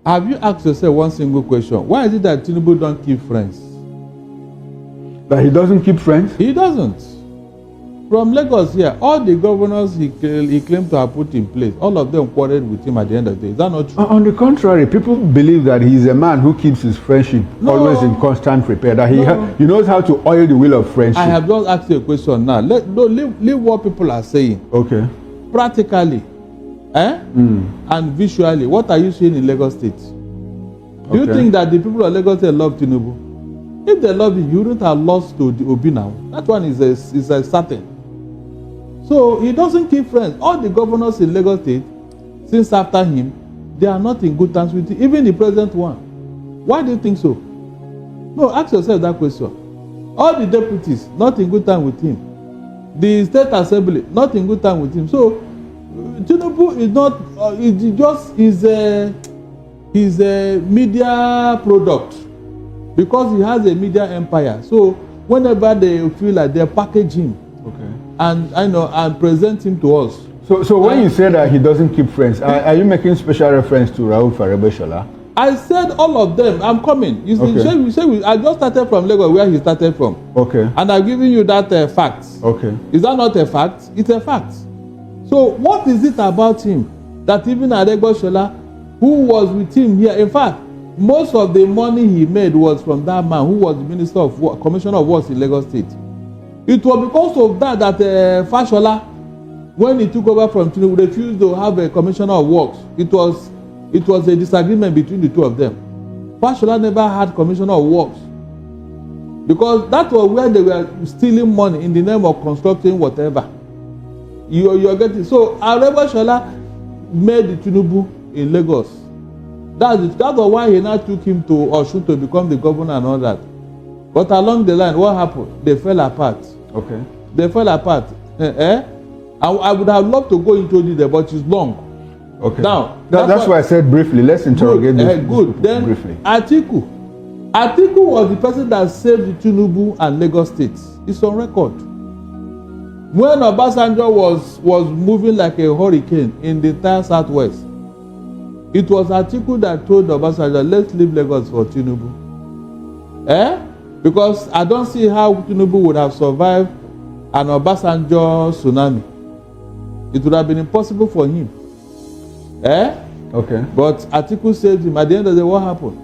Have you asked yourself one single question? Why is it that Tinubu don't keep friends? That he doesn't keep friends? He doesn't. From Lagos here, all the governors he claimed to have put in place, all of them quarreled with him at the end of the day. Is that not true? On the contrary, people believe that he's a man who keeps his friendship always in constant repair. That he knows how to oil the wheel of friendship. I have just asked you a question now. Leave what people are saying. Okay. Practically, and visually, what are you seeing in Lagos State? Do you think that the people of Lagos State love Tinubu? If they love him, you wouldn't have lost to the Obi now. That one is a certain. So he doesn't keep friends. All the governors in Lagos State, since after him, they are not in good terms with him. Even the present one. Why do you think so? No, ask yourself that question. All the deputies, not in good time with him. The state assembly, not in good time with him. So Tinubu is not. He's a media product because he has a media empire. So whenever they feel like they package him. Okay. And present him to us. So when you say that he doesn't keep friends, are you making special reference to Fashola? I said all of them. I'm coming. You see, I just started from Lagos where he started from. Okay. And I'm giving you that fact. Okay. Is that not a fact? It's a fact. So what is it about him that even Fashola, who was with him here, in fact, most of the money he made was from that man who was the Minister of Works, Commissioner of Works in Lagos State. It was because of that Fashola, when he took over from Tinubu, refused to have a Commissioner of Works. It was a disagreement between the two of them. Fashola never had Commissioner of Works because that was where they were stealing money in the name of constructing whatever. You're getting so. Fashola made the Tinubu in Lagos. That's why he now took him to Osun to become the governor and all that. But along the line, what happened? They fell apart. Okay. They fell apart. I would have loved to go into it, but it's long. Okay. Now that's why I said briefly. Let's interrogate this. Good. Then briefly. Atiku was the person that saved the Tinubu and Lagos State. It's on record. When Obasanjo was moving like a hurricane in the entire southwest, it was Atiku that told Obasanjo, let's leave Lagos for Tinubu. Because I don't see how Tinubu would have survived an Obasanjo tsunami. It would have been impossible for him. Okay. But Atiku saved him. At the end of the day, what happened?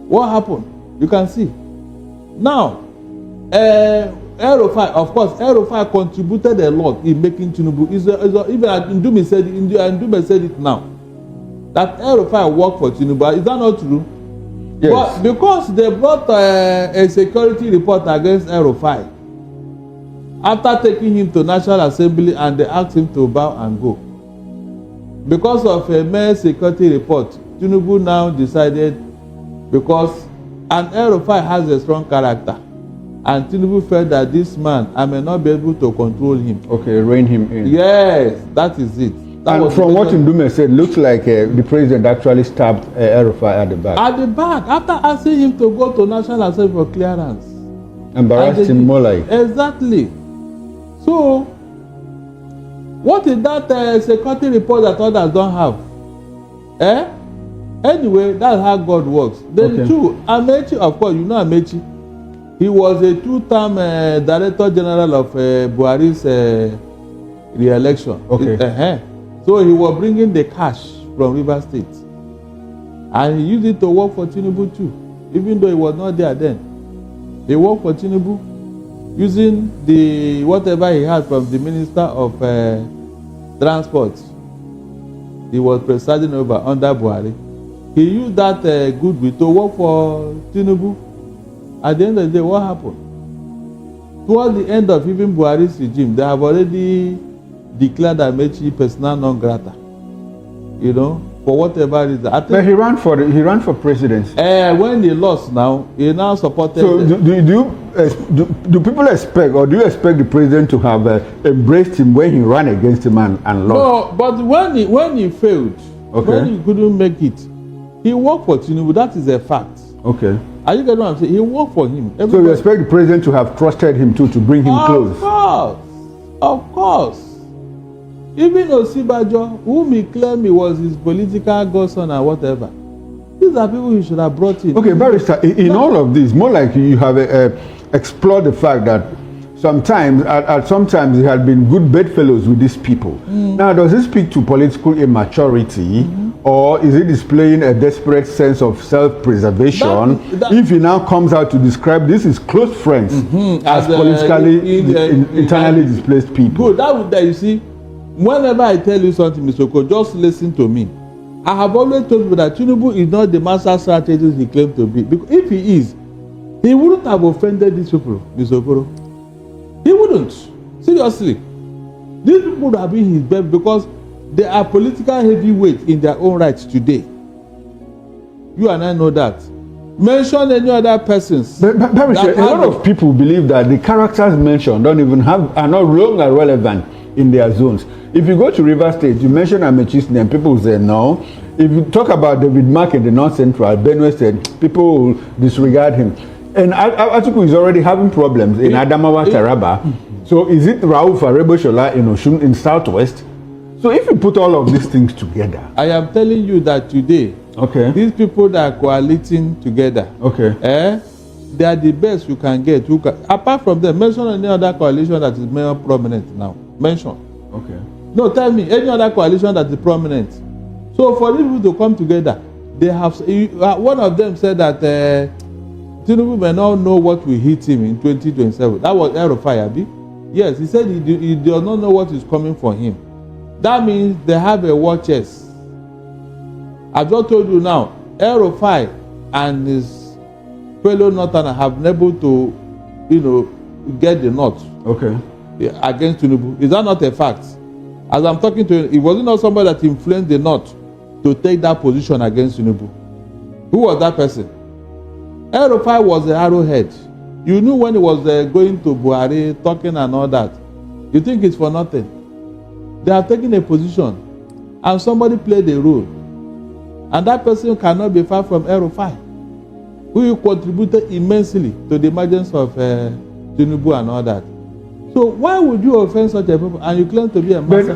What happened? You can see. Now, El-Rufai, of course, El-Rufai contributed a lot in making Tinubu. Even Ndume said it now. That El-Rufai worked for Tinubu. Is that not true? Yes. But because they brought a security report against El-Rufai, after taking him to National Assembly and they asked him to bow and go. Because of a mere security report, Tinubu now decided, because El-Rufai has a strong character, and Tinubu felt that this man, I may not be able to control him. Okay, rein him in. Yes, that is it. And from what Ndume said, looks like the president actually stabbed El-Rufai at the back. At the back, after asking him to go to National Assembly for clearance. Embarrassed him more like. Exactly. So, what is that security report that others don't have? Anyway, that's how God works. Then two, Amaechi, of course, you know Amaechi. He was a two-term Director General of Buhari's re-election. Okay. So he was bringing the cash from Rivers State. And he used it to work for Tinubu too, even though he was not there then. He worked for Tinubu using the whatever he had from the Minister of Transport. He was presiding over under Buhari. He used that goodwill to work for Tinubu. At the end of the day, what happened? Towards the end of even Buhari's regime, they have already declared Amaechi persona non grata. You know, for whatever reason. But he ran for presidency. When he lost now, he now supported. So do people expect, or do you expect the president to have embraced him when he ran against him and lost? No, but when he failed, when he couldn't make it, he worked for Tinubu. That is a fact. Okay. Are you getting what I'm saying? He worked for him. So you expect the president to have trusted him too, to bring him close? Of course. Even Osibajo, whom he claimed he was his political godson or whatever, These are people you should have brought in. Okay, Barrister, in all of this, more like you have explored the fact that sometimes, sometimes there had been good bedfellows with these people. Now, does it speak to political immaturity, or is it displaying a desperate sense of self-preservation if he now comes out to describe this as close friends as politically, internally displaced people? Good, that you see, whenever I tell you something, Mr. Oko, just listen to me. I have always told you that Tinubu is not the master strategist he claimed to be. Because if he is, he wouldn't have offended these people, Mr. Okoro. He wouldn't. Seriously. These people would have been his best because they are political heavyweights in their own right today. You and I know that. Mention any other persons. But a lot of people believe that the characters mentioned are not longer relevant in their zones. If you go to River State, you mention Amaechi's name, people will say no. If you talk about David Mark in the North Central, Benue State, people will disregard him. And Atiku is already having problems in Adamawa, Taraba. So is it Rauf Fashola in Osun in Southwest? So if you put all of these things together, I am telling you that today, these people that are coaliting together, they are the best you can get. Apart from them, mention any other coalition that is more prominent now. Mention. No, tell me any other coalition that is prominent. So for these people to come together, they have. One of them said that Tinubu may not know what will hit him in 2027. That was El-Rufai, Abi. Yes, he said he does not know what is coming for him. That means they have a war chest. I've just told you now, El-Rufai and his fellow Northerners have been able to, get the North. Against Tinubu. Is that not a fact? As I'm talking to you, it wasn't not somebody that influenced the North to take that position against Tinubu. Who was that person? El-Rufai was the arrowhead. You knew when he was going to Buhari, talking and all that. You think it's for nothing? They have taken a position and somebody played a role. And that person cannot be far from El-Rufai, who contributed immensely to the emergence of Tinubu and all that. So why would you offend such a people and you claim to be a master?